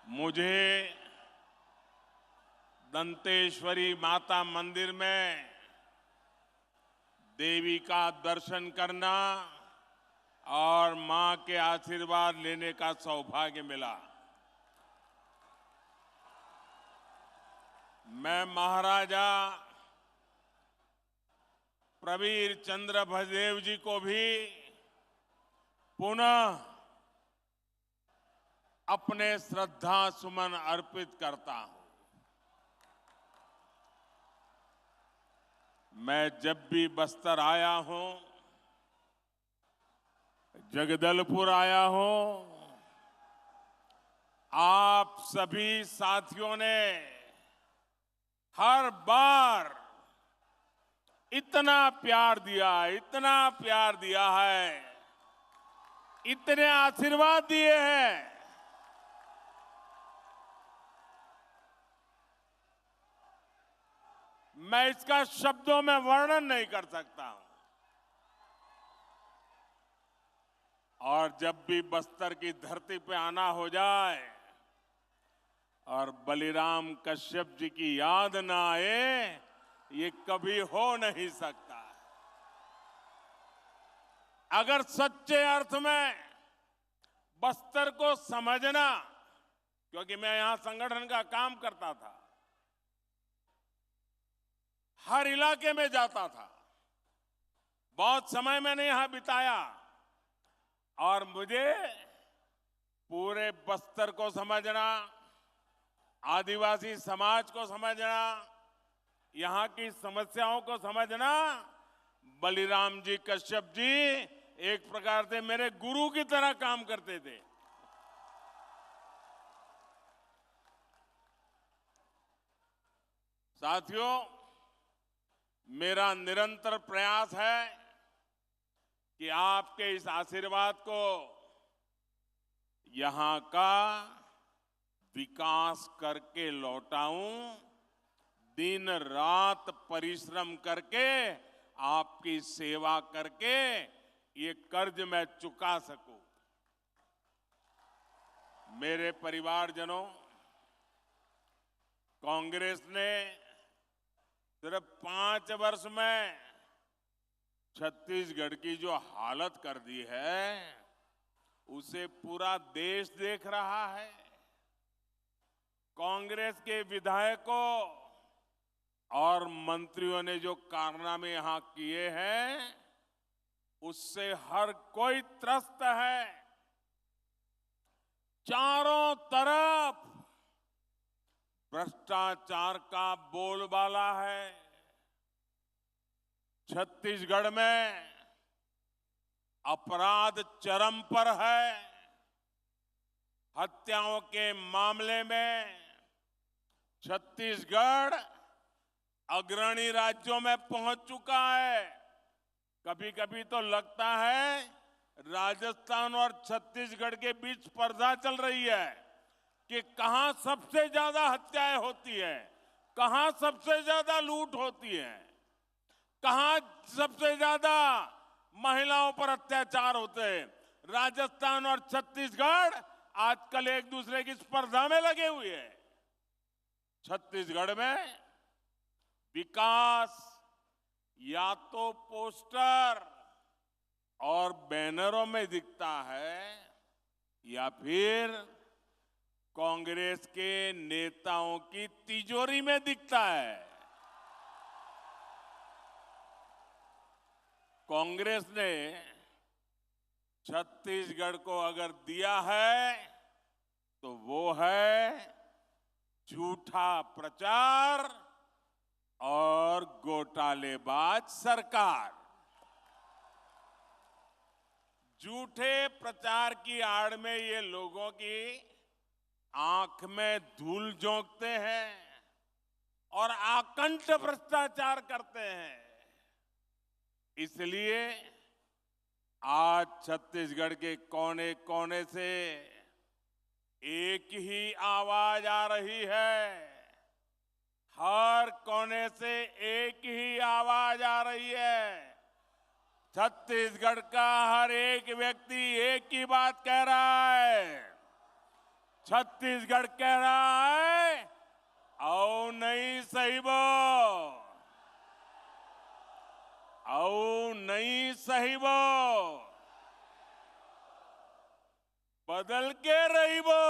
मुझे दंतेश्वरी माता मंदिर में देवी का दर्शन करना और मां के आशीर्वाद लेने का सौभाग्य मिला। मैं महाराजा प्रवीर चंद्र भंजदेव जी को भी पुनः अपने श्रद्धा सुमन अर्पित करता हूं। मैं जब भी बस्तर आया हूं, जगदलपुर आया हूं, आप सभी साथियों ने हर बार इतना प्यार दिया है, इतने आशीर्वाद दिए हैं। मैं इसका शब्दों में वर्णन नहीं कर सकता हूं। और जब भी बस्तर की धरती पे आना हो जाए और बलिराम कश्यप जी की याद ना आए, ये कभी हो नहीं सकता। अगर सच्चे अर्थ में बस्तर को समझना, क्योंकि मैं यहां संगठन का काम करता था, हर इलाके में जाता था, बहुत समय मैंने यहां बिताया और मुझे पूरे बस्तर को समझना, आदिवासी समाज को समझना, यहां की समस्याओं को समझना, बलिराम जी कश्यप जी एक प्रकार से मेरे गुरु की तरह काम करते थे। साथियों, मेरा निरंतर प्रयास है कि आपके इस आशीर्वाद को यहां का विकास करके लौटाऊं, दिन रात परिश्रम करके, आपकी सेवा करके ये कर्ज मैं चुका सकूं। मेरे परिवारजनों, कांग्रेस ने सिर्फ 5 वर्ष में छत्तीसगढ़ की जो हालत कर दी है, उसे पूरा देश देख रहा है। कांग्रेस के विधायकों और मंत्रियों ने जो कारनामे यहां किए हैं, उससे हर कोई त्रस्त है। चारों तरफ भ्रष्टाचार का बोलबाला है। छत्तीसगढ़ में अपराध चरम पर है। हत्याओं के मामले में छत्तीसगढ़ अग्रणी राज्यों में पहुंच चुका है। कभी कभी तो लगता है राजस्थान और छत्तीसगढ़ के बीच स्पर्धा चल रही है कि कहां सबसे ज्यादा हत्याएं होती है, कहां सबसे ज्यादा लूट होती है, कहां सबसे ज्यादा महिलाओं पर अत्याचार होते हैं। राजस्थान और छत्तीसगढ़ आजकल एक दूसरे की स्पर्धा में लगे हुए हैं। छत्तीसगढ़ में विकास या तो पोस्टर और बैनरों में दिखता है या फिर कांग्रेस के नेताओं की तिजोरी में दिखता है। कांग्रेस ने छत्तीसगढ़ को अगर दिया है तो वो है झूठा प्रचार और घोटालेबाज सरकार। झूठे प्रचार की आड़ में ये लोगों की आंख में धूल झोंकते हैं और आकंठ भ्रष्टाचार करते हैं। इसलिए आज छत्तीसगढ़ के कोने कोने से एक ही आवाज आ रही है। हर कोने से एक ही आवाज आ रही है। छत्तीसगढ़ का हर एक व्यक्ति एक ही बात कह रहा है छत्तीसगढ़ कह रहा है आओ नहीं साहिबो, आओ नहीं साहिबो, बदल के रहिबो,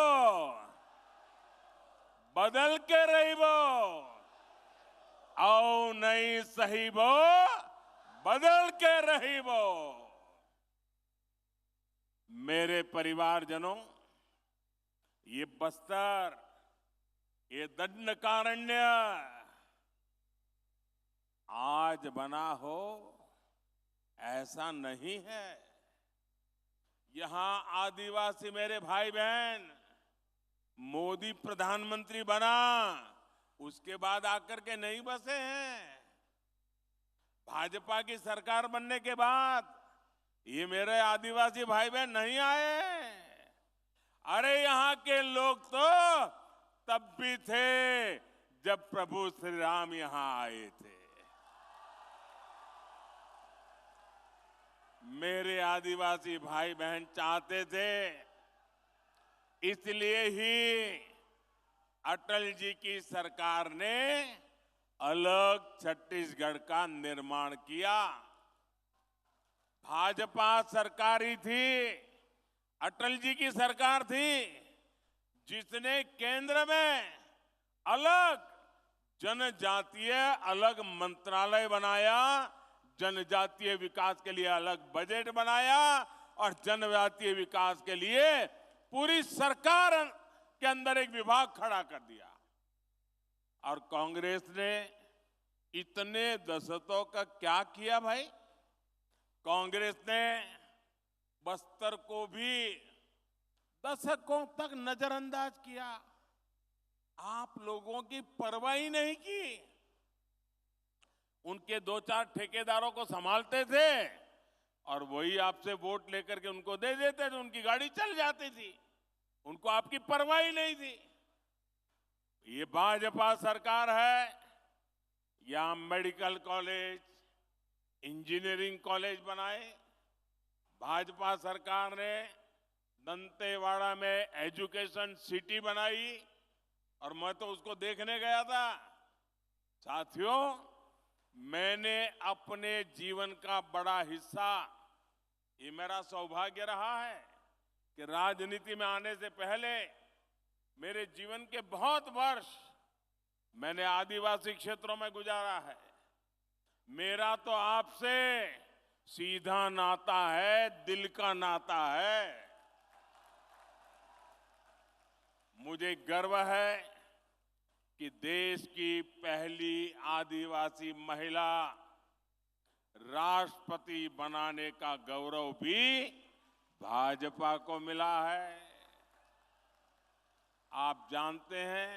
बदल के रहिबो, आओ नहीं साहिबो, बदल के रहिबो। मेरे परिवारजनों, ये बस्तर, ये दंडकारण्य आज बना हो ऐसा नहीं है। यहां आदिवासी मेरे भाई बहन, मोदी प्रधानमंत्री बना उसके बाद आकर के नहीं बसे हैं। भाजपा की सरकार बनने के बाद ये मेरे आदिवासी भाई बहन नहीं आए। अरे यहां के लोग तो तब भी थे जब प्रभु श्री राम यहां आए थे। मेरे आदिवासी भाई बहन चाहते थे, इसलिए ही अटल जी की सरकार ने अलग छत्तीसगढ़ का निर्माण किया। भाजपा सरकार ही थी, अटल जी की सरकार थी, जिसने केंद्र में अलग जनजातीय अलग मंत्रालय बनाया, जनजातीय विकास के लिए अलग बजट बनाया और जनजातीय विकास के लिए पूरी सरकार के अंदर एक विभाग खड़ा कर दिया। और कांग्रेस ने इतने दशकों का क्या किया भाई? कांग्रेस ने बस्तर को भी दशकों तक नजरअंदाज किया। आप लोगों की परवाह ही नहीं की। उनके दो चार ठेकेदारों को संभालते थे और वही आपसे वोट लेकर के उनको दे देते थे, उनकी गाड़ी चल जाती थी, उनको आपकी परवाह ही नहीं थी। ये भाजपा सरकार है, यहां मेडिकल कॉलेज, इंजीनियरिंग कॉलेज बनाए। भाजपा सरकार ने दंतेवाड़ा में एजुकेशन सिटी बनाई और मैं तो उसको देखने गया था। साथियों, मैंने अपने जीवन का बड़ा हिस्सा, ये मेरा सौभाग्य रहा है कि राजनीति में आने से पहले मेरे जीवन के बहुत वर्ष मैंने आदिवासी क्षेत्रों में गुजारा है। मेरा तो आपसे सीधा नाता है, दिल का नाता है। मुझे गर्व है कि देश की पहली आदिवासी महिला राष्ट्रपति बनाने का गौरव भी भाजपा को मिला है। आप जानते हैं,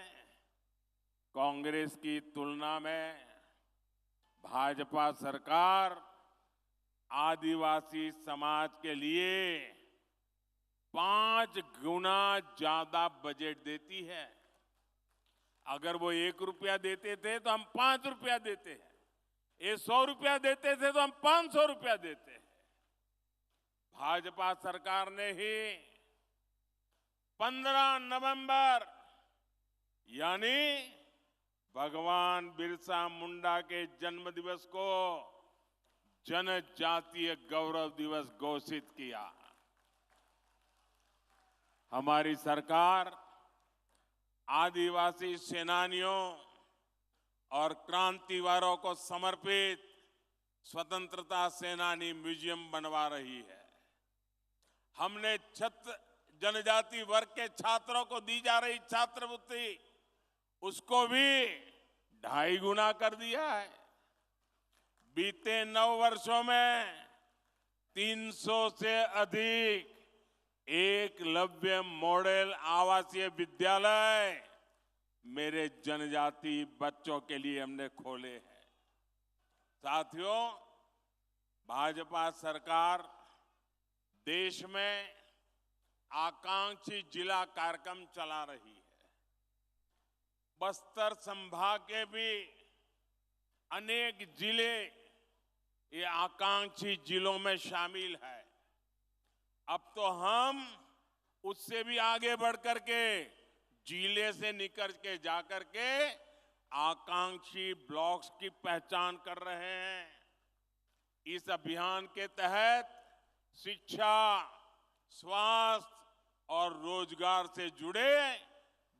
कांग्रेस की तुलना में भाजपा सरकार आदिवासी समाज के लिए 5 गुना ज्यादा बजट देती है। अगर वो 1 रुपया देते थे तो हम 5 रुपया देते हैं, ये 100 रुपया देते थे तो हम 500 रुपया देते हैं। भाजपा सरकार ने ही 15 नवंबर यानी भगवान बिरसा मुंडा के जन्म दिवस को जनजातीय गौरव दिवस घोषित किया। हमारी सरकार आदिवासी सेनानियों और क्रांतिवारों को समर्पित स्वतंत्रता सेनानी म्यूजियम बनवा रही है। हमने जनजाति वर्ग के छात्रों को दी जा रही छात्रवृत्ति, उसको भी 2.5 गुना कर दिया है। बीते 9 वर्षों में 300 से अधिक एकलव्य मॉडल आवासीय विद्यालय मेरे जनजाति बच्चों के लिए हमने खोले हैं। साथियों, भाजपा सरकार देश में आकांक्षी जिला कार्यक्रम चला रही है। बस्तर संभाग के भी अनेक जिले ये आकांक्षी जिलों में शामिल है। अब तो हम उससे भी आगे बढ़ करके जिले से निकल के जाकर के आकांक्षी ब्लॉक्स की पहचान कर रहे हैं। इस अभियान के तहत शिक्षा, स्वास्थ्य और रोजगार से जुड़े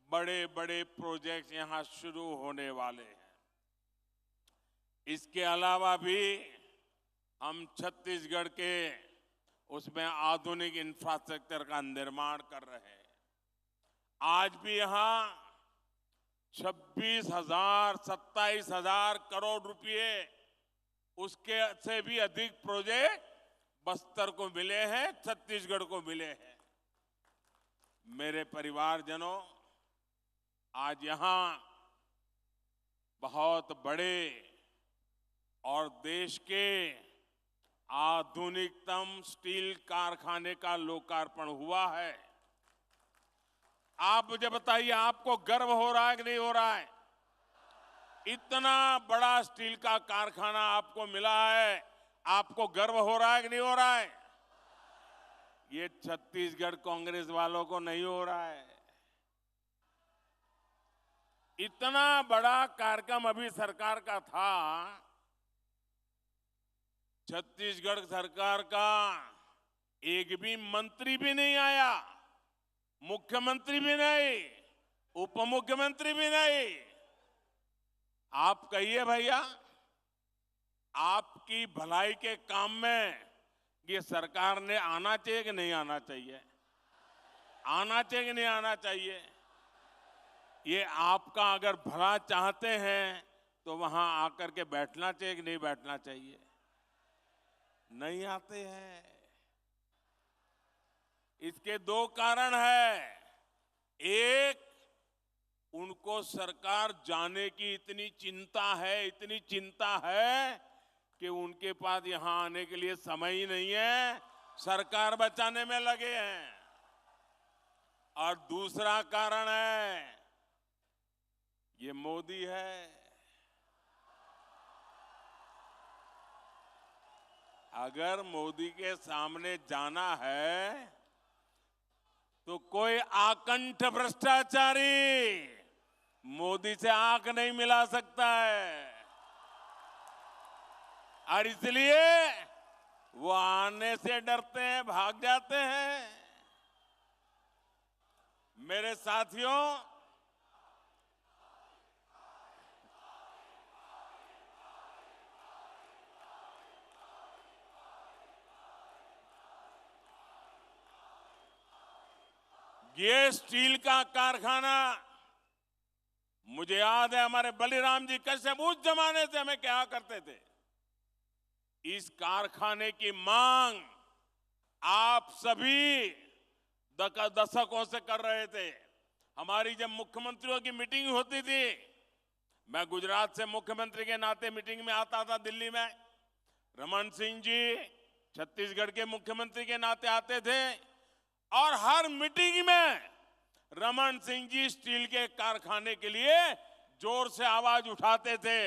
बड़े बड़े प्रोजेक्ट यहां शुरू होने वाले हैं। इसके अलावा भी हम छत्तीसगढ़ के उसमें आधुनिक इंफ्रास्ट्रक्चर का निर्माण कर रहे हैं। आज भी यहां 26,000, 27,000 करोड़ रुपए, उसके से भी अधिक प्रोजेक्ट बस्तर को मिले हैं, छत्तीसगढ़ को मिले हैं। मेरे परिवारजनों, आज यहां बहुत बड़े और देश के आधुनिकतम स्टील कारखाने का लोकार्पण हुआ है। आप मुझे बताइए, आपको गर्व हो रहा है कि नहीं हो रहा है? इतना बड़ा स्टील का कारखाना आपको मिला है, आपको गर्व हो रहा है कि नहीं हो रहा है? ये छत्तीसगढ़ कांग्रेस वालों को नहीं हो रहा है। इतना बड़ा कार्यक्रम अभी सरकार का था, छत्तीसगढ़ सरकार का एक भी मंत्री भी नहीं आया, मुख्यमंत्री भी नहीं, उप मुख्यमंत्री भी नहीं। आप कहिए भैया, आपकी भलाई के काम में ये सरकार ने आना चाहिए कि नहीं आना चाहिए? आना चाहिए कि नहीं आना चाहिए? ये आपका अगर भला चाहते हैं तो वहां आकर के बैठना चाहिए कि नहीं बैठना चाहिए? नहीं आते हैं। इसके दो कारण हैं। एक, उनको सरकार जाने की इतनी चिंता है कि उनके पास यहां आने के लिए समय ही नहीं है, सरकार बचाने में लगे हैं। और दूसरा कारण है, ये मोदी है। अगर मोदी के सामने जाना है तो कोई आकंठ भ्रष्टाचारी मोदी से आंख नहीं मिला सकता है, और इसलिए वो आने से डरते हैं, भाग जाते हैं। मेरे साथियों, ये स्टील का कारखाना, मुझे याद है हमारे बलिराम जी कश्यप उस जमाने से हमें क्या करते थे, इस कारखाने की मांग आप सभी दशकों से कर रहे थे। हमारी जब मुख्यमंत्रियों की मीटिंग होती थी, मैं गुजरात से मुख्यमंत्री के नाते मीटिंग में आता था दिल्ली में, रमन सिंह जी छत्तीसगढ़ के मुख्यमंत्री के नाते आते थे, और हर मीटिंग में रमन सिंह जी स्टील के कारखाने के लिए जोर से आवाज उठाते थे।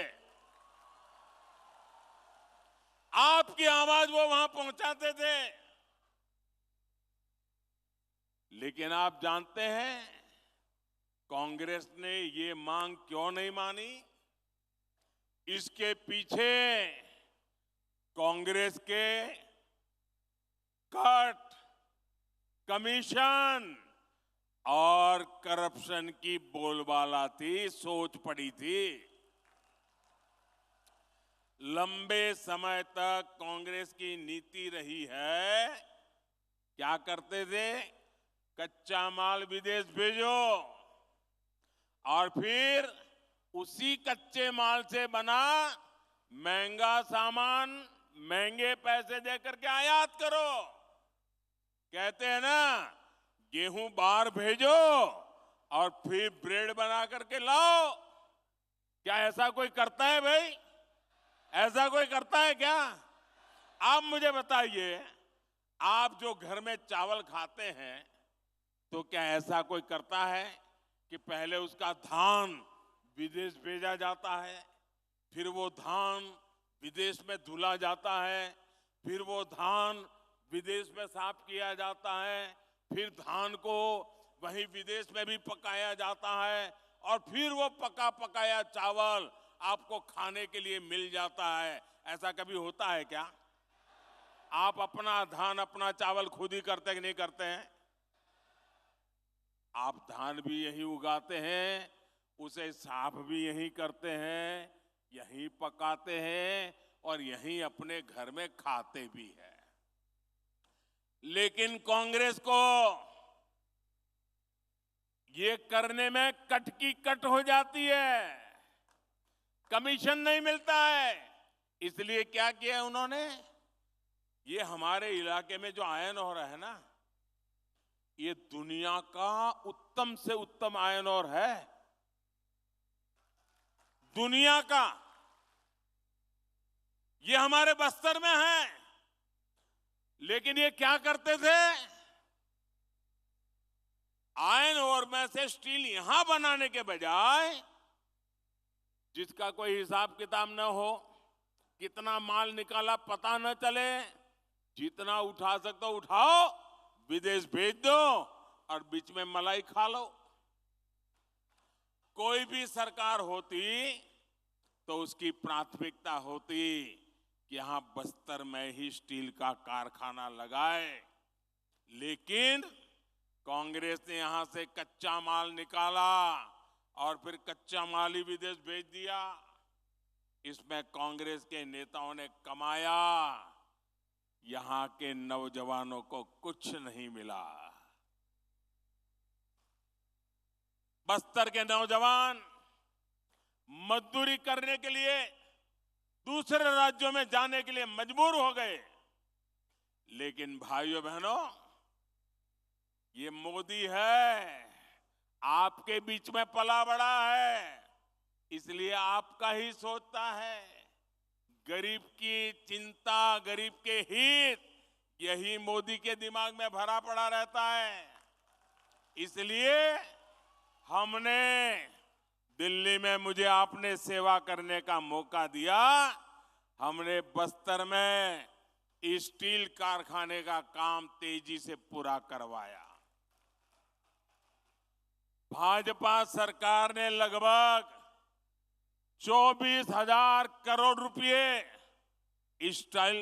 आपकी आवाज वो वहां पहुंचाते थे। लेकिन आप जानते हैं कांग्रेस ने ये मांग क्यों नहीं मानी? इसके पीछे कांग्रेस के कट, कमीशन और करप्शन की बोलबाला थी, सोच पड़ी थी। लंबे समय तक कांग्रेस की नीति रही है, क्या करते थे? कच्चा माल विदेश भेजो और फिर उसी कच्चे माल से बना महंगा सामान महंगे पैसे देकर के आयात करो। कहते हैं ना, गेहूं बाहर भेजो और फिर ब्रेड बना करके लाओ। क्या ऐसा कोई करता है भाई? ऐसा कोई करता है क्या? आप मुझे बताइए, आप जो घर में चावल खाते हैं तो क्या ऐसा कोई करता है कि पहले उसका धान विदेश भेजा जाता है, फिर वो धान विदेश में धुला जाता है, फिर वो धान विदेश में साफ किया जाता है, फिर धान को वहीं विदेश में भी पकाया जाता है और फिर वो पका पकाया चावल आपको खाने के लिए मिल जाता है। ऐसा कभी होता है क्या? आप अपना धान अपना चावल खुद ही करते कि नहीं करते हैं? आप धान भी यही उगाते हैं, उसे साफ भी यही करते हैं, यही पकाते हैं और यही अपने घर में खाते भी हैं। लेकिन कांग्रेस को ये करने में कट की कट हो जाती है, कमीशन नहीं मिलता है। इसलिए क्या किया उन्होंने? ये हमारे इलाके में जो आयरन ओर है ना, ये दुनिया का उत्तम से उत्तम आयरन ओर है, दुनिया का। ये हमारे बस्तर में है। लेकिन ये क्या करते थे? आयरन ओर में से स्टील यहां बनाने के बजाय, जिसका कोई हिसाब किताब न हो, कितना माल निकाला पता न चले, जितना उठा सकते हो उठाओ, विदेश भेज दो और बीच में मलाई खा लो। कोई भी सरकार होती तो उसकी प्राथमिकता होती कि यहां बस्तर में ही स्टील का कारखाना लगाए। लेकिन कांग्रेस ने यहां से कच्चा माल निकाला और फिर कच्चा माल ही विदेश भेज दिया। इसमें कांग्रेस के नेताओं ने कमाया, यहां के नौजवानों को कुछ नहीं मिला। बस्तर के नौजवान मजदूरी करने के लिए दूसरे राज्यों में जाने के लिए मजबूर हो गए। लेकिन भाइयों बहनों, ये मोदी है, आपके बीच में पला बड़ा है, इसलिए आपका ही सोचता है। गरीब की चिंता, गरीब के हित, यही मोदी के दिमाग में भरा पड़ा रहता है। इसलिए हमने दिल्ली में, मुझे आपने सेवा करने का मौका दिया, हमने बस्तर में स्टील कारखाने का काम तेजी से पूरा करवाया। भाजपा सरकार ने लगभग 24,000 करोड़ रुपए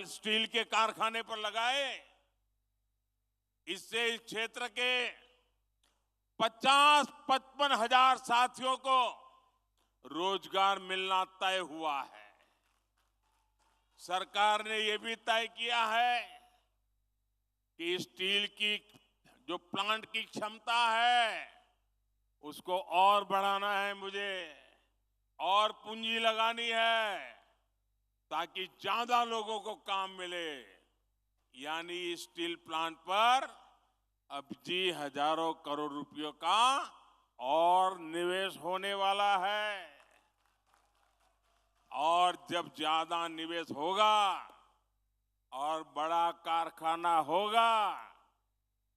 स्टील के कारखाने पर लगाए। इससे इस क्षेत्र के 50-55 हजार साथियों को रोजगार मिलना तय हुआ है। सरकार ने यह भी तय किया है कि स्टील की जो प्लांट की क्षमता है उसको और बढ़ाना है, मुझे और पूंजी लगानी है ताकि ज्यादा लोगों को काम मिले। यानी स्टील प्लांट पर अब जी हजारों करोड़ रुपयों का और निवेश होने वाला है। और जब ज्यादा निवेश होगा और बड़ा कारखाना होगा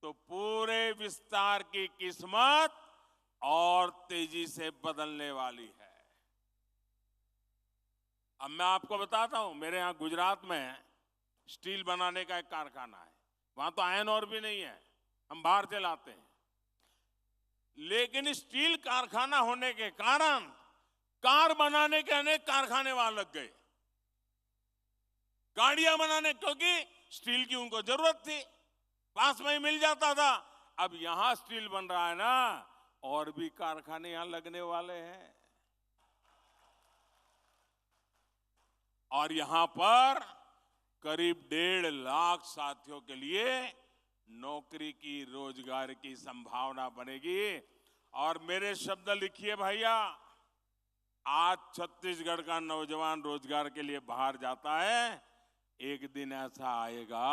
तो पूरे विस्तार की किस्मत और तेजी से बदलने वाली है। अब मैं आपको बताता हूं, मेरे यहां गुजरात में स्टील बनाने का एक कारखाना है। वहां तो आयरन ओर भी नहीं है, हम बाहर से लाते हैं। लेकिन स्टील कारखाना होने के कारण कार बनाने के अनेक कारखाने वहां लग गए, गाड़ियां बनाने, क्योंकि स्टील की उनको जरूरत थी, पास में ही मिल जाता था। अब यहां स्टील बन रहा है ना, और भी कारखाने यहां लगने वाले हैं। और यहां पर करीब 1.5 लाख साथियों के लिए नौकरी की, रोजगार की संभावना बनेगी। और मेरे शब्द लिखिए भैया, आज छत्तीसगढ़ का नौजवान रोजगार के लिए बाहर जाता है, एक दिन ऐसा आएगा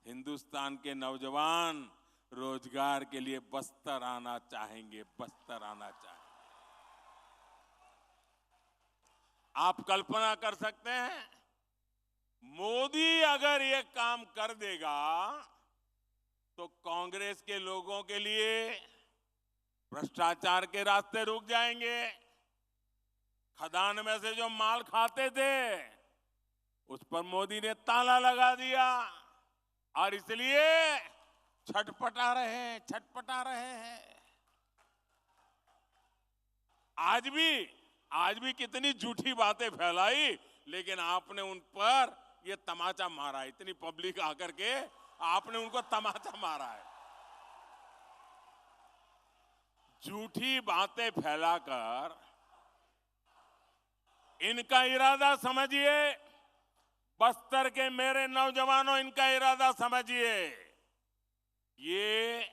हिंदुस्तान के नौजवान रोजगार के लिए बस्तर आना चाहेंगे, बस्तर आना चाहेंगे। आप कल्पना कर सकते हैं, मोदी अगर ये काम कर देगा तो कांग्रेस के लोगों के लिए भ्रष्टाचार के रास्ते रुक जाएंगे। खदान में से जो माल खाते थे उस पर मोदी ने ताला लगा दिया। और इसलिए छटपटा रहे हैं। आज भी कितनी झूठी बातें फैलाई, लेकिन आपने उन पर ये तमाचा मारा। इतनी पब्लिक आकर के आपने उनको तमाचा मारा है। झूठी बातें फैलाकर इनका इरादा समझिए। बस्तर के मेरे नौजवानों, इनका इरादा समझिए। ये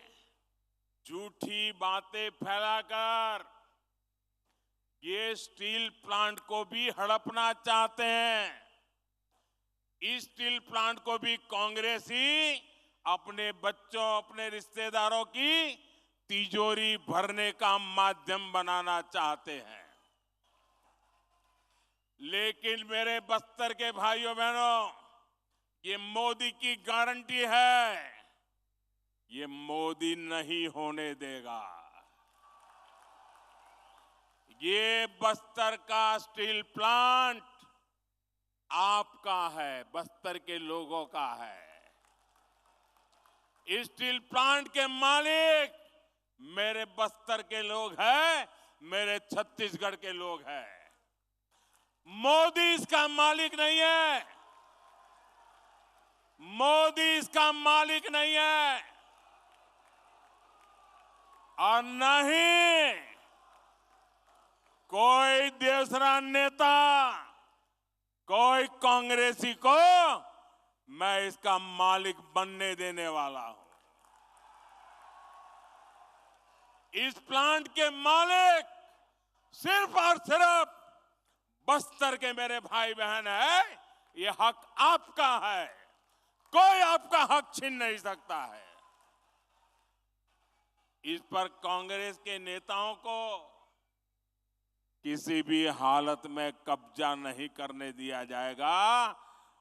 झूठी बातें फैलाकर ये स्टील प्लांट को भी हड़पना चाहते हैं। इस स्टील प्लांट को भी कांग्रेस ही अपने बच्चों, अपने रिश्तेदारों की तिजोरी भरने का माध्यम बनाना चाहते हैं। लेकिन मेरे बस्तर के भाइयों बहनों, ये मोदी की गारंटी है, ये मोदी नहीं होने देगा। ये बस्तर का स्टील प्लांट आपका है, बस्तर के लोगों का है। इस स्टील प्लांट के मालिक मेरे बस्तर के लोग हैं, मेरे छत्तीसगढ़ के लोग हैं। मोदी इसका मालिक नहीं है। मोदी इसका मालिक नहीं है, और नहीं कोई दूसरा नेता, कोई कांग्रेसी को मैं इसका मालिक बनने देने वाला हूं। इस प्लांट के मालिक सिर्फ और सिर्फ बस्तर के मेरे भाई बहन है। ये हक आपका है, कोई आपका हक छीन नहीं सकता है। इस पर कांग्रेस के नेताओं को किसी भी हालत में कब्जा नहीं करने दिया जाएगा।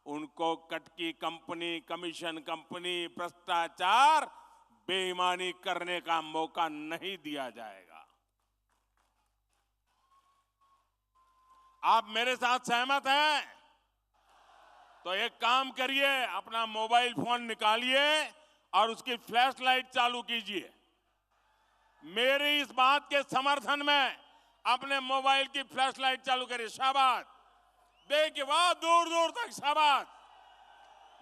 उनको कटकी कंपनी, कमीशन कंपनी, भ्रष्टाचार, बेईमानी करने का मौका नहीं दिया जाएगा। आप मेरे साथ सहमत हैं? तो एक काम करिए, अपना मोबाइल फोन निकालिए और उसकी फ्लैश लाइट चालू कीजिए। मेरी इस बात के समर्थन में अपने मोबाइल की फ्लैश लाइट चालू करिए। शाबाश, देखिए, वाह, दूर दूर तक शाबाश।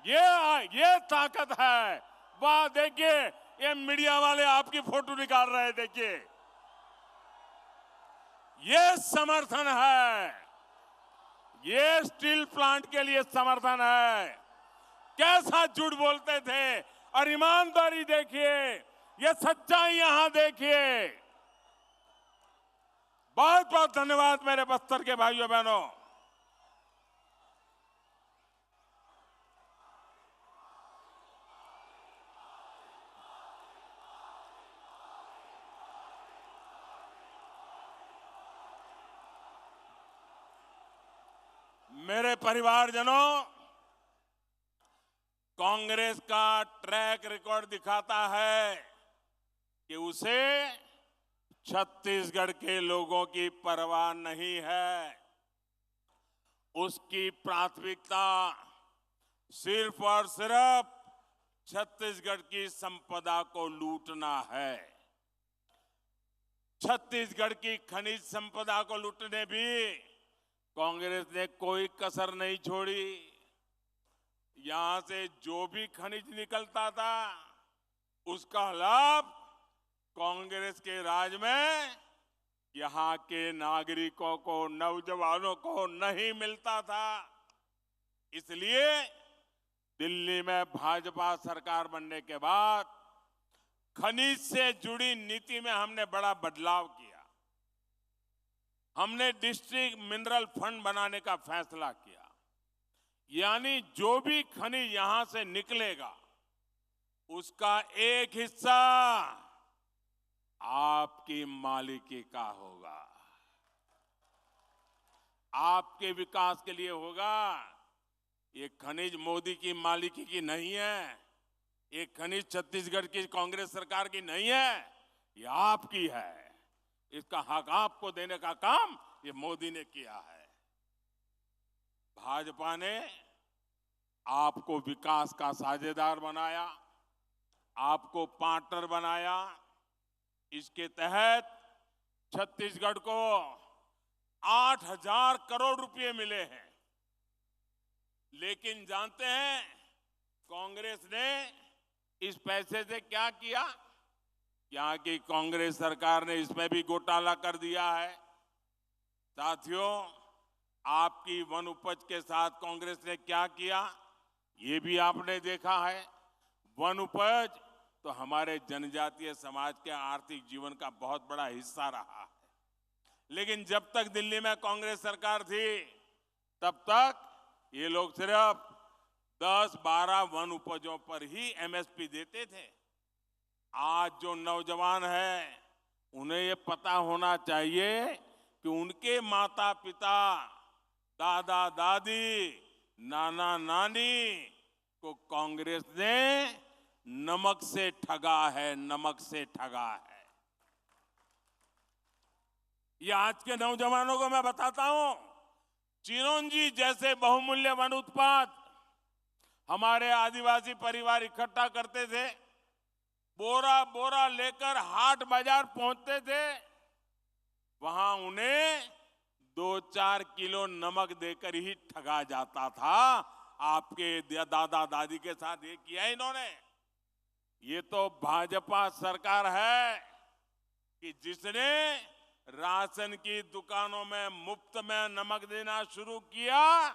ये ताकत है। वाह, देखिए, ये मीडिया वाले आपकी फोटो निकाल रहे हैं। देखिए, ये समर्थन है, ये स्टील प्लांट के लिए समर्थन है। कैसा झूठ बोलते थे, और ईमानदारी देखिए, ये सच्चाई यहां देखिए। बहुत बहुत धन्यवाद मेरे बस्तर के भाइयों बहनों। मेरे परिवारजनों, कांग्रेस का ट्रैक रिकॉर्ड दिखाता है कि उसे छत्तीसगढ़ के लोगों की परवाह नहीं है। उसकी प्राथमिकता सिर्फ और सिर्फ छत्तीसगढ़ की संपदा को लूटना है। छत्तीसगढ़ की खनिज संपदा को लूटने भी कांग्रेस ने कोई कसर नहीं छोड़ी। यहां से जो भी खनिज निकलता था, उसका लाभ कांग्रेस के राज में यहां के नागरिकों को, नौजवानों को नहीं मिलता था। इसलिए दिल्ली में भाजपा सरकार बनने के बाद खनिज से जुड़ी नीति में हमने बड़ा बदलाव किया। हमने डिस्ट्रिक्ट मिनरल फंड बनाने का फैसला किया। यानी जो भी खनिज यहां से निकलेगा, उसका एक हिस्सा आपकी मालिकी का होगा, आपके विकास के लिए होगा। ये खनिज मोदी की मालिकी की नहीं है, ये खनिज छत्तीसगढ़ की कांग्रेस सरकार की नहीं है, ये आपकी है। इसका हक आपको देने का काम ये मोदी ने किया है। भाजपा ने आपको विकास का साझेदार बनाया, आपको पार्टनर बनाया। इसके तहत छत्तीसगढ़ को 8,000 करोड़ रुपए मिले हैं। लेकिन जानते हैं कांग्रेस ने इस पैसे से क्या किया? यहाँ की कांग्रेस सरकार ने इसमें भी घोटाला कर दिया है। साथियों, आपकी वन उपज के साथ कांग्रेस ने क्या किया, ये भी आपने देखा है। वन उपज तो हमारे जनजातीय समाज के आर्थिक जीवन का बहुत बड़ा हिस्सा रहा है। लेकिन जब तक दिल्ली में कांग्रेस सरकार थी, तब तक ये लोग सिर्फ 10-12 वन उपजों पर ही एमएसपी देते थे। आज जो नौजवान हैं, उन्हें ये पता होना चाहिए कि उनके माता पिता, दादा दादी, नाना नानी को कांग्रेस ने नमक से ठगा है, नमक से ठगा है। ये आज के नौजवानों को मैं बताता हूं, चिरौंजी जैसे बहुमूल्य वन उत्पाद हमारे आदिवासी परिवार इकट्ठा करते थे, बोरा बोरा लेकर हाट बाजार पहुंचते थे। वहां उन्हें 2-4 किलो नमक देकर ही ठगा जाता था। आपके दादा दादी के साथ ये किया इन्होंने। ये तो भाजपा सरकार है कि जिसने राशन की दुकानों में मुफ्त में नमक देना शुरू किया,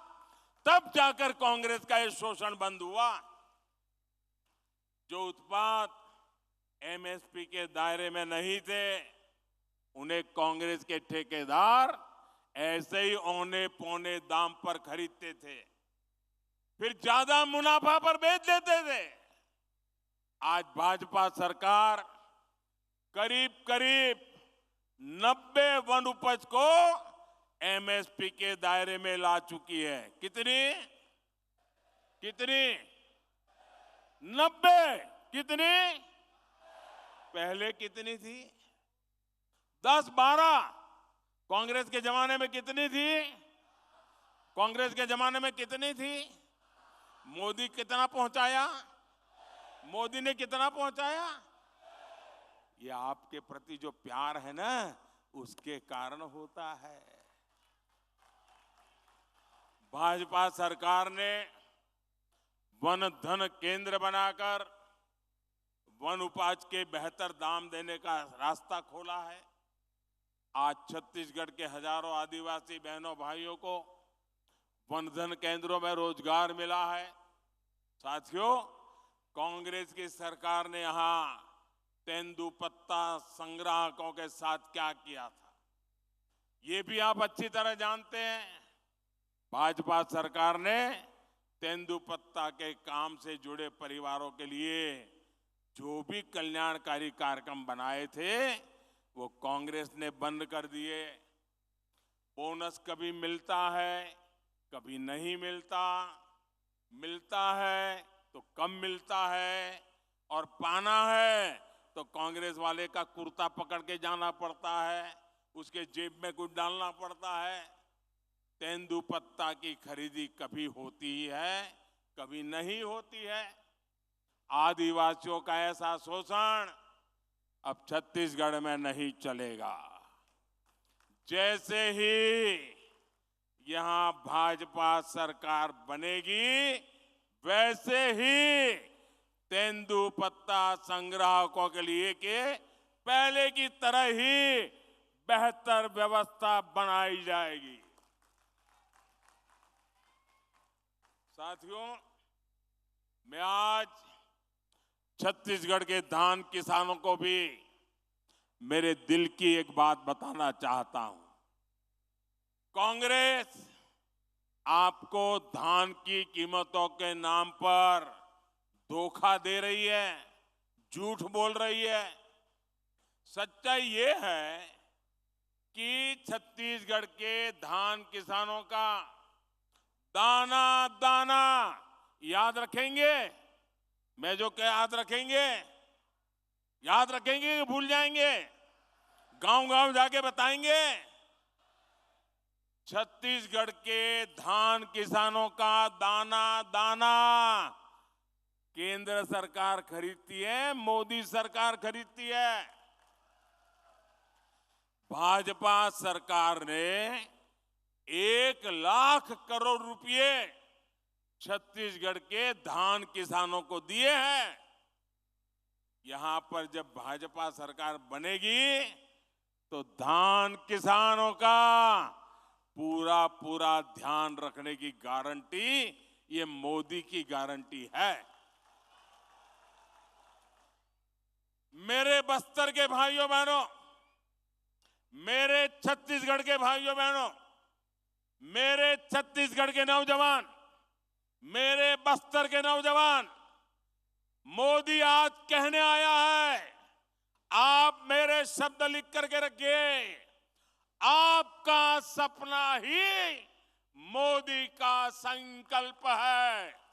तब जाकर कांग्रेस का ये शोषण बंद हुआ। जो उत्पाद एमएसपी के दायरे में नहीं थे, उन्हें कांग्रेस के ठेकेदार ऐसे ही औने पौने दाम पर खरीदते थे, फिर ज्यादा मुनाफा पर बेच देते थे। आज भाजपा सरकार करीब करीब 90 वन उपज को एमएसपी के दायरे में ला चुकी है। कितनी? 90। कितनी? पहले कितनी थी? 10-12। कांग्रेस के जमाने में कितनी थी? कांग्रेस के जमाने में कितनी थी? मोदी कितना पहुंचाया? मोदी ने कितना पहुंचाया? ये आपके प्रति जो प्यार है ना, उसके कारण होता है। भाजपा सरकार ने वन धन केंद्र बनाकर वन उपज के बेहतर दाम देने का रास्ता खोला है। आज छत्तीसगढ़ के हजारों आदिवासी बहनों भाइयों को वन धन केंद्रों में रोजगार मिला है। साथियों, कांग्रेस की सरकार ने यहां तेंदुपत्ता संग्राहकों के साथ क्या किया था, ये भी आप अच्छी तरह जानते हैं। भाजपा सरकार ने तेंदुपत्ता के काम से जुड़े परिवारों के लिए जो भी कल्याणकारी कार्यक्रम बनाए थे, वो कांग्रेस ने बंद कर दिए। बोनस कभी मिलता है, कभी नहीं मिलता, मिलता है तो कम मिलता है, और पाना है तो कांग्रेस वाले का कुर्ता पकड़ के जाना पड़ता है, उसके जेब में कुछ डालना पड़ता है। तेंदुपत्ता की खरीदी कभी होती है, कभी नहीं होती है। आदिवासियों का ऐसा शोषण अब छत्तीसगढ़ में नहीं चलेगा। जैसे ही यहां भाजपा सरकार बनेगी, वैसे ही तेंदुपत्ता संग्राहकों के लिए के पहले की तरह ही बेहतर व्यवस्था बनाई जाएगी। साथियों, मैं आज छत्तीसगढ़ के धान किसानों को भी मेरे दिल की एक बात बताना चाहता हूं। कांग्रेस आपको धान की कीमतों के नाम पर धोखा दे रही है, झूठ बोल रही है। सच्चाई ये है कि छत्तीसगढ़ के धान किसानों का दाना दाना याद रखेंगे। मैं जो क्या याद रखेंगे कि भूल जाएंगे? गांव गांव जाके बताएंगे। छत्तीसगढ़ के धान किसानों का दाना दाना केंद्र सरकार खरीदती है, मोदी सरकार खरीदती है। भाजपा सरकार ने 1 लाख करोड़ रुपए छत्तीसगढ़ के धान किसानों को दिए हैं। यहां पर जब भाजपा सरकार बनेगी तो धान किसानों का पूरा पूरा ध्यान रखने की गारंटी ये मोदी की गारंटी है। मेरे बस्तर के भाइयों बहनों, मेरे छत्तीसगढ़ के भाइयों बहनों, मेरे छत्तीसगढ़ के नौजवान, मेरे बस्तर के नौजवान, मोदी आज कहने आया है, आप मेरे शब्द लिख करके रखिए, आपका सपना ही मोदी का संकल्प है।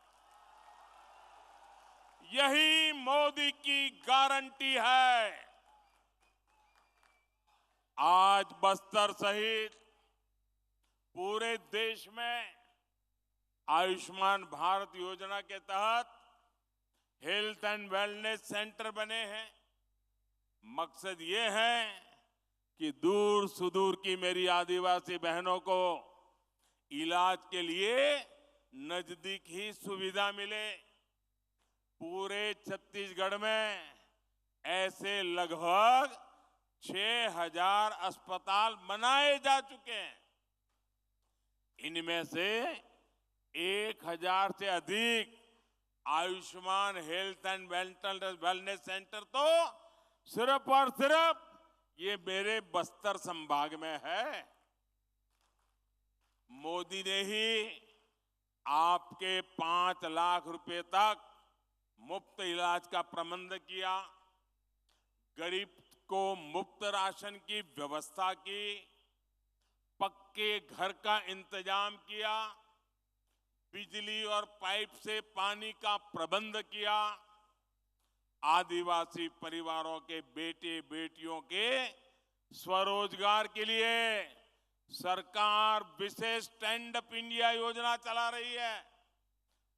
यही मोदी की गारंटी है। आज बस्तर सहित पूरे देश में आयुष्मान भारत योजना के तहत हेल्थ एंड वेलनेस सेंटर बने हैं। मकसद ये है कि दूर सुदूर की मेरी आदिवासी बहनों को इलाज के लिए नजदीक ही सुविधा मिले। पूरे छत्तीसगढ़ में ऐसे लगभग 6000 अस्पताल बनाए जा चुके हैं। इनमें से 1000 से अधिक Ayushman health and wellness centre तो सिर्फ और सिर्फ ये मेरे बस्तर संभाग में है। मोदी ने ही आपके 5 लाख रुपए तक मुफ्त इलाज का प्रबंध किया, गरीब को मुफ्त राशन की व्यवस्था की, पक्के घर का इंतजाम किया, बिजली और पाइप से पानी का प्रबंध किया, आदिवासी परिवारों के बेटे बेटियों के स्वरोजगार के लिए सरकार विशेष स्टैंड अप इंडिया योजना चला रही है।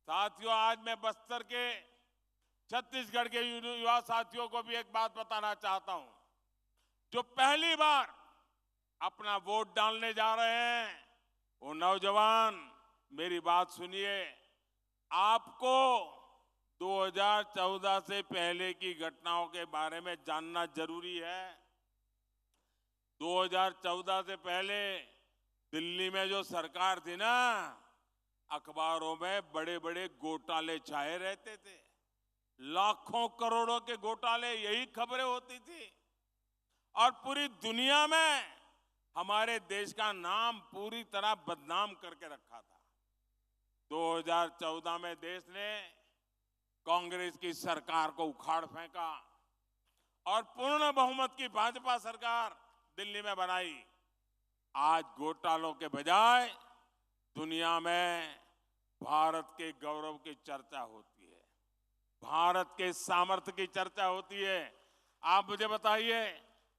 साथियों, आज मैं बस्तर के छत्तीसगढ़ के युवा साथियों को भी एक बात बताना चाहता हूं। जो पहली बार अपना वोट डालने जा रहे हैं, वो नौजवान मेरी बात सुनिए। आपको 2014 से पहले की घटनाओं के बारे में जानना जरूरी है। 2014 से पहले दिल्ली में जो सरकार थी ना, अखबारों में बड़े बड़े घोटाले छाए रहते थे। लाखों करोड़ों के घोटाले, यही खबरें होती थी और पूरी दुनिया में हमारे देश का नाम पूरी तरह बदनाम करके रखा था। 2014 में देश ने कांग्रेस की सरकार को उखाड़ फेंका और पूर्ण बहुमत की भाजपा सरकार दिल्ली में बनाई। आज घोटालों के बजाय दुनिया में भारत के गौरव की चर्चा होती है, भारत के सामर्थ्य की चर्चा होती है। आप मुझे बताइए,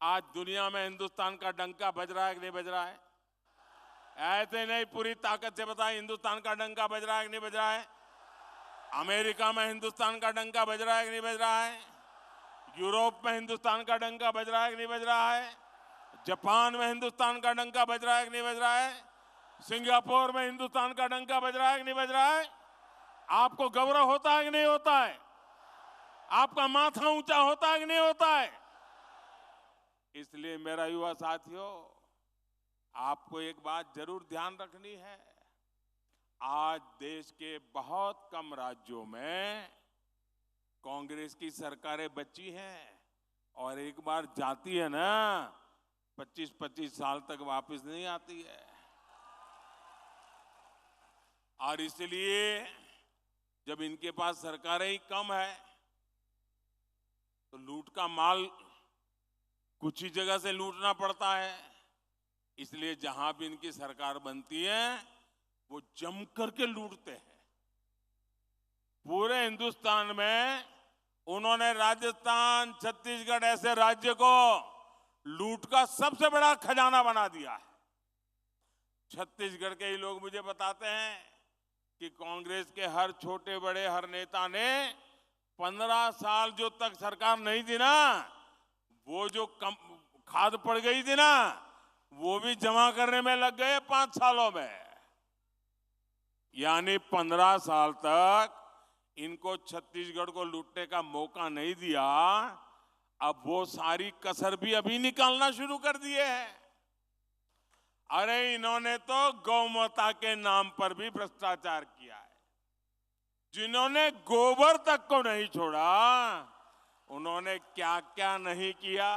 आज दुनिया में हिंदुस्तान का डंका बज रहा है कि नहीं बज रहा है? ऐसे नहीं, पूरी ताकत से बताइए, हिंदुस्तान का डंका बज रहा है कि नहीं बज रहा है? अमेरिका में हिंदुस्तान का डंका बज रहा है कि नहीं बज रहा है? यूरोप में हिंदुस्तान का डंका बज रहा है कि नहीं बज रहा है? जापान में हिंदुस्तान का डंका बज रहा है कि नहीं बज रहा है? सिंगापुर में हिंदुस्तान का डंका बज रहा है कि नहीं बज रहा है? आपको गौरव होता है कि नहीं होता है? आपका माथा ऊंचा होता है कि नहीं होता है? इसलिए मेरा युवा साथियों, आपको एक बात जरूर ध्यान रखनी है। आज देश के बहुत कम राज्यों में कांग्रेस की सरकारें बची हैं और एक बार जाती है ना, 25-25 साल तक वापस नहीं आती है। और इसलिए जब इनके पास सरकारें ही कम है तो लूट का माल कुछ ही जगह से लूटना पड़ता है। इसलिए जहां भी इनकी सरकार बनती है वो जम करके लूटते हैं। पूरे हिंदुस्तान में उन्होंने राजस्थान, छत्तीसगढ़ ऐसे राज्य को लूट का सबसे बड़ा खजाना बना दिया है। छत्तीसगढ़ के ही लोग मुझे बताते हैं कि कांग्रेस के हर छोटे बड़े हर नेता ने 15 साल जो तक सरकार नहीं थी ना, वो जो खाद पड़ गई थी ना, वो भी जमा करने में लग गए 5 सालों में। यानी 15 साल तक इनको छत्तीसगढ़ को लूटने का मौका नहीं दिया। अब वो सारी कसर भी अभी निकालना शुरू कर दिए हैं। अरे इन्होंने तो गौमाता के नाम पर भी भ्रष्टाचार किया है। जिन्होंने गोबर तक को नहीं छोड़ा, उन्होंने क्या क्या नहीं किया।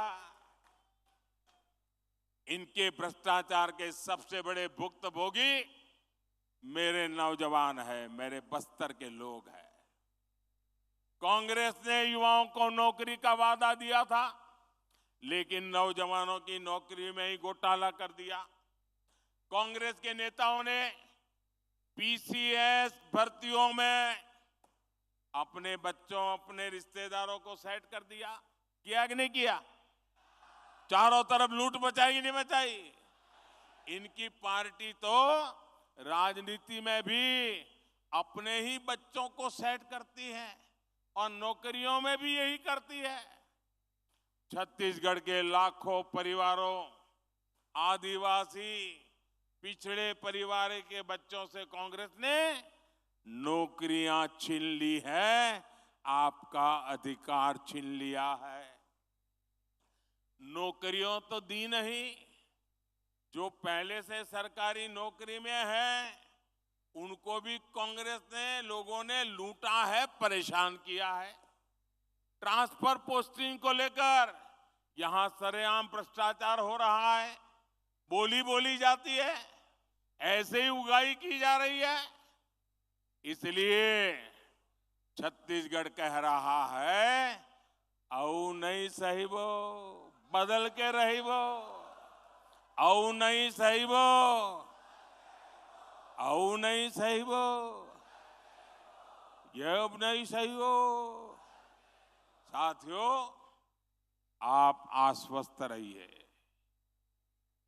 इनके भ्रष्टाचार के सबसे बड़े भुक्तभोगी मेरे नौजवान हैं, मेरे बस्तर के लोग हैं। कांग्रेस ने युवाओं को नौकरी का वादा दिया था, लेकिन नौजवानों की नौकरी में ही घोटाला कर दिया। कांग्रेस के नेताओं ने पीसीएस भर्तियों में अपने बच्चों, अपने रिश्तेदारों को सेट कर दिया। किया कि नहीं किया? चारों तरफ लूट मचाई कि नहीं मचाई? इनकी पार्टी तो राजनीति में भी अपने ही बच्चों को सेट करती है और नौकरियों में भी यही करती है। छत्तीसगढ़ के लाखों परिवारों, आदिवासी, पिछड़े परिवार के बच्चों से कांग्रेस ने नौकरियां छीन ली है, आपका अधिकार छीन लिया है। नौकरियों तो दी नहीं, जो पहले से सरकारी नौकरी में है उनको भी कांग्रेस ने, लोगों ने लूटा है, परेशान किया है। ट्रांसफर पोस्टिंग को लेकर यहां सरेआम भ्रष्टाचार हो रहा है, बोली बोली जाती है, ऐसे ही उगाई की जा रही है। इसलिए छत्तीसगढ़ कह रहा है, औ नहीं सही वो बदल के रही वो, औ नहीं सही वो, औ नहीं सही वो, ये अब नहीं सही वो। साथियों, आप आश्वस्त रहिए,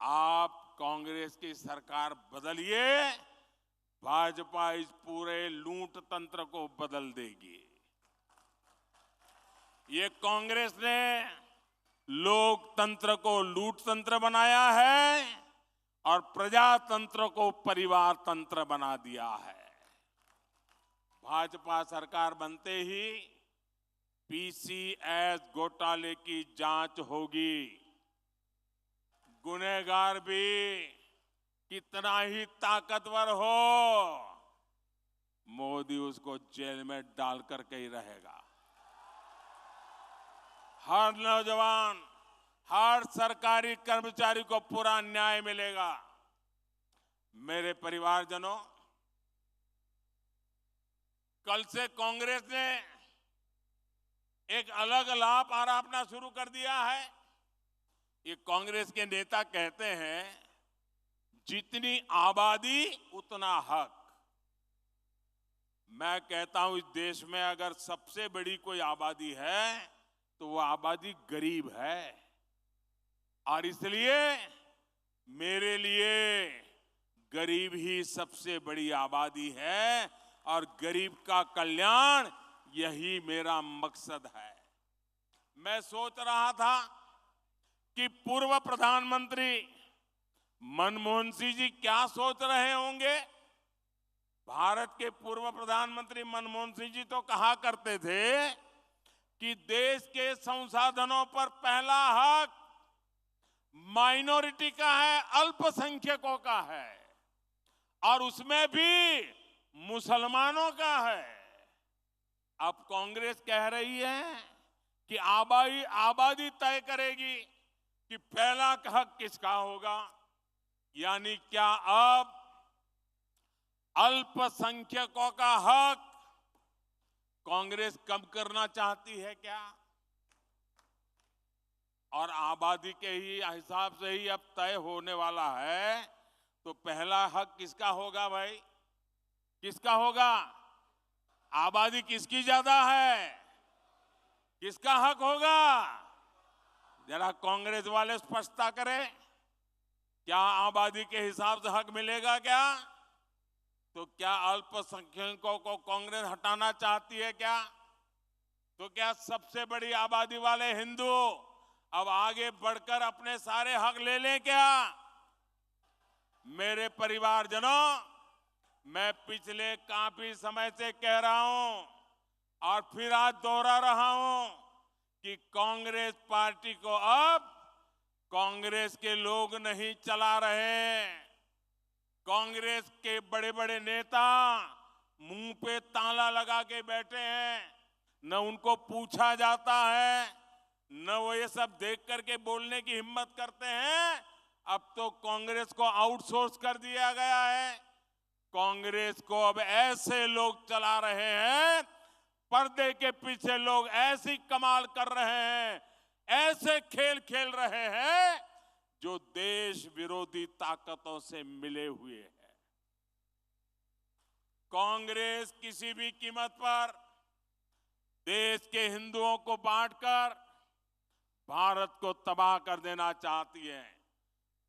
आप कांग्रेस की सरकार बदलिए, भाजपा इस पूरे लूट तंत्र को बदल देगी। ये कांग्रेस ने लोकतंत्र को लूट तंत्र बनाया है और प्रजातंत्र को परिवार तंत्र बना दिया है। भाजपा सरकार बनते ही पीसीएस घोटाले की जांच होगी। गुनहगार भी कितना ही ताकतवर हो, मोदी उसको जेल में डाल करके ही रहेगा। हर नौजवान, हर सरकारी कर्मचारी को पूरा न्याय मिलेगा। मेरे परिवारजनों, कल से कांग्रेस ने एक अलग लाभ आरोपना शुरू कर दिया है। ये कांग्रेस के नेता कहते हैं, जितनी आबादी उतना हक। मैं कहता हूं, इस देश में अगर सबसे बड़ी कोई आबादी है तो वो आबादी गरीब है, और इसलिए मेरे लिए गरीब ही सबसे बड़ी आबादी है और गरीब का कल्याण यही मेरा मकसद है। मैं सोच रहा था कि पूर्व प्रधानमंत्री मनमोहन सिंह जी क्या सोच रहे होंगे। भारत के पूर्व प्रधानमंत्री मनमोहन सिंह जी तो कहा करते थे कि देश के संसाधनों पर पहला हक माइनॉरिटी का है, अल्पसंख्यकों का है, और उसमें भी मुसलमानों का है। अब कांग्रेस कह रही है कि आबादी तय करेगी कि पहला हक किसका होगा। यानी क्या अब अल्पसंख्यकों का हक कांग्रेस कम करना चाहती है क्या? और आबादी के ही हिसाब से ही अब तय होने वाला है, तो पहला हक किसका होगा भाई? किसका होगा? आबादी किसकी ज्यादा है? किसका हक होगा? जरा कांग्रेस वाले स्पष्टता करें, क्या आबादी के हिसाब से हक मिलेगा क्या? तो क्या अल्पसंख्यकों को कांग्रेस हटाना चाहती है क्या? तो क्या सबसे बड़ी आबादी वाले हिंदू अब आगे बढ़कर अपने सारे हक ले लें क्या? मेरे परिवारजनों, मैं पिछले काफी समय से कह रहा हूं और फिर आज दोहरा रहा हूं कि कांग्रेस पार्टी को अब कांग्रेस के लोग नहीं चला रहे। कांग्रेस के बड़े बड़े नेता मुंह पे ताला लगा के बैठे हैं, न उनको पूछा जाता है, न वो ये सब देख करके बोलने की हिम्मत करते हैं। अब तो कांग्रेस को आउटसोर्स कर दिया गया है। कांग्रेस को अब ऐसे लोग चला रहे हैं, पर्दे के पीछे लोग ऐसी कमाल कर रहे हैं, ऐसे खेल खेल रहे हैं जो देश विरोधी ताकतों से मिले हुए हैं। कांग्रेस किसी भी कीमत पर देश के हिंदुओं को बांटकर भारत को तबाह कर देना चाहती है।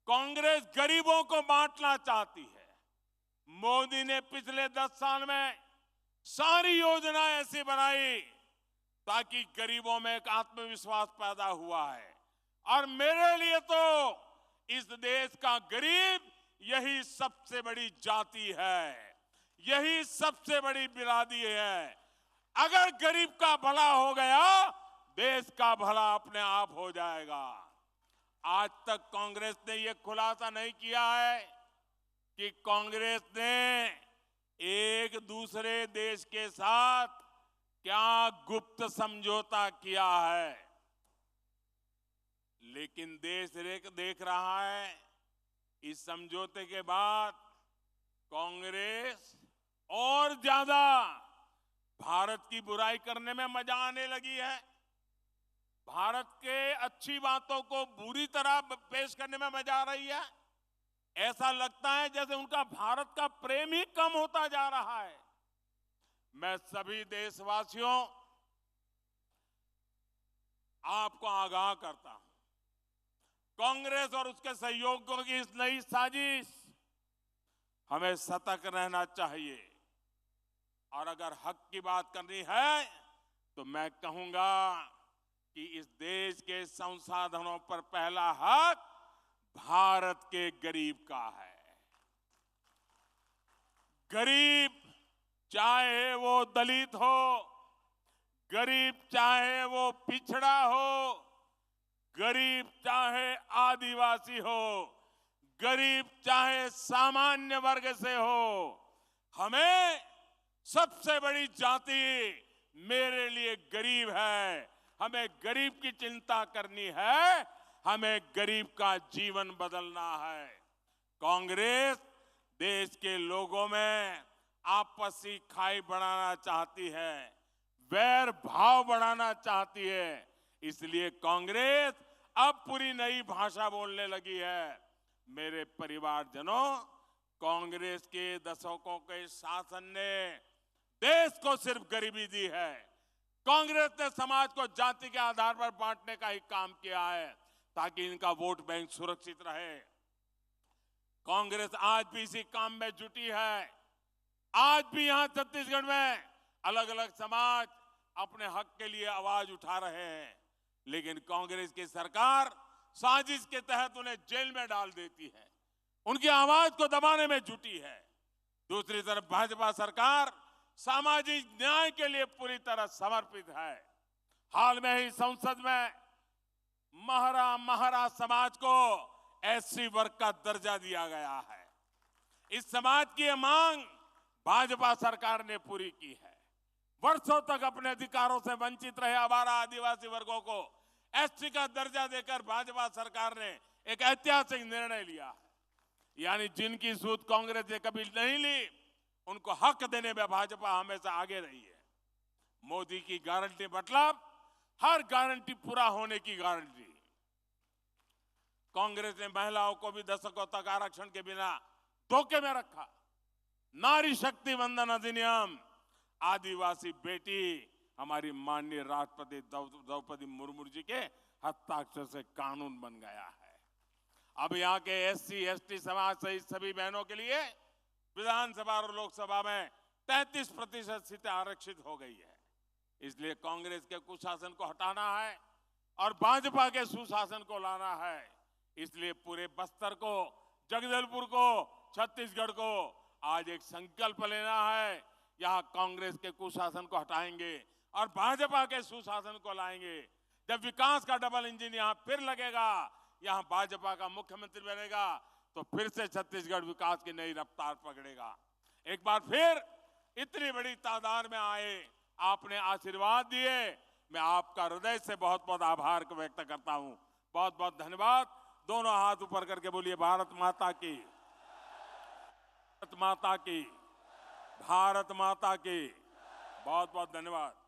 कांग्रेस गरीबों को बांटना चाहती है। मोदी ने पिछले 10 साल में सारी योजनाएं ऐसी बनाई ताकि गरीबों में एक आत्मविश्वास पैदा हुआ है। और मेरे लिए तो इस देश का गरीब यही सबसे बड़ी जाति है, यही सबसे बड़ी बिरादरी है। अगर गरीब का भला हो गया, देश का भला अपने आप हो जाएगा। आज तक कांग्रेस ने यह खुलासा नहीं किया है कि कांग्रेस ने एक दूसरे देश के साथ क्या गुप्त समझौता किया है। लेकिन देश देख रहा है, इस समझौते के बाद कांग्रेस और ज्यादा भारत की बुराई करने में मजा आने लगी है। भारत के अच्छी बातों को बुरी तरह पेश करने में मजा आ रही है। ऐसा लगता है जैसे उनका भारत का प्रेम ही कम होता जा रहा है। मैं सभी देशवासियों, आपको आगाह करता हूं, कांग्रेस और उसके सहयोगियों की इस नई साजिश, हमें सतर्क रहना चाहिए। और अगर हक की बात करनी है तो मैं कहूंगा कि इस देश के संसाधनों पर पहला हक भारत के गरीब का है। गरीब चाहे वो दलित हो, गरीब चाहे वो पिछड़ा हो, गरीब चाहे आदिवासी हो, गरीब चाहे सामान्य वर्ग से हो, हमें सबसे बड़ी जाति मेरे लिए गरीब है। हमें गरीब की चिंता करनी है, हमें गरीब का जीवन बदलना है। कांग्रेस देश के लोगों में आपसी खाई बढ़ाना चाहती है, वैर भाव बढ़ाना चाहती है। इसलिए कांग्रेस अब पूरी नई भाषा बोलने लगी है। मेरे परिवारजनों, कांग्रेस के दशकों के शासन ने देश को सिर्फ गरीबी दी है। कांग्रेस ने समाज को जाति के आधार पर बांटने का ही काम किया है ताकि इनका वोट बैंक सुरक्षित रहे। कांग्रेस आज भी इसी काम में जुटी है। आज भी यहां छत्तीसगढ़ में अलग अलग समाज अपने हक के लिए आवाज उठा रहे हैं, लेकिन कांग्रेस की सरकार साजिश के तहत उन्हें जेल में डाल देती है, उनकी आवाज को दबाने में जुटी है। दूसरी तरफ भाजपा सरकार सामाजिक न्याय के लिए पूरी तरह समर्पित है। हाल में ही संसद में महरा समाज को एससी वर्ग का दर्जा दिया गया है। इस समाज की यह मांग भाजपा सरकार ने पूरी की है। वर्षों तक अपने अधिकारों से वंचित रहे आवारा आदिवासी वर्गों को एससी का दर्जा देकर भाजपा सरकार ने एक ऐतिहासिक निर्णय लिया है। यानी जिनकी सूद कांग्रेस ने कभी नहीं ली, उनको हक देने में भाजपा हमेशा आगे रही है। मोदी की गारंटी मतलब हर गारंटी पूरा होने की गारंटी। कांग्रेस ने महिलाओं को भी दशकों तक आरक्षण के बिना धोखे में रखा। नारी शक्ति वंदन अधिनियम, आदिवासी बेटी हमारी माननीय राष्ट्रपति द्रौपदी मुर्मू जी के हस्ताक्षर से कानून बन गया है। अब यहाँ के एससी एसटी समाज सहित सभी बहनों के लिए विधानसभा और लोकसभा में 33% सीटें आरक्षित हो गई है। इसलिए कांग्रेस के कुशासन को हटाना है और भाजपा के सुशासन को लाना है। इसलिए पूरे बस्तर को, जगदलपुर को, छत्तीसगढ़ को आज एक संकल्प लेना है। यहां कांग्रेस के कुशासन को हटाएंगे और भाजपा के सुशासन को लाएंगे। जब विकास का डबल इंजन यहां फिर लगेगा, यहां भाजपा का मुख्यमंत्री बनेगा, तो फिर से छत्तीसगढ़ विकास की नई रफ्तार पकड़ेगा। एक बार फिर इतनी बड़ी तादाद में आए, आपने आशीर्वाद दिए, मैं आपका हृदय से बहुत बहुत आभार व्यक्त करता हूं। बहुत बहुत धन्यवाद। दोनों हाथ ऊपर करके बोलिए भारत माता की, भारत माता की, भारत माता की। बहुत बहुत धन्यवाद।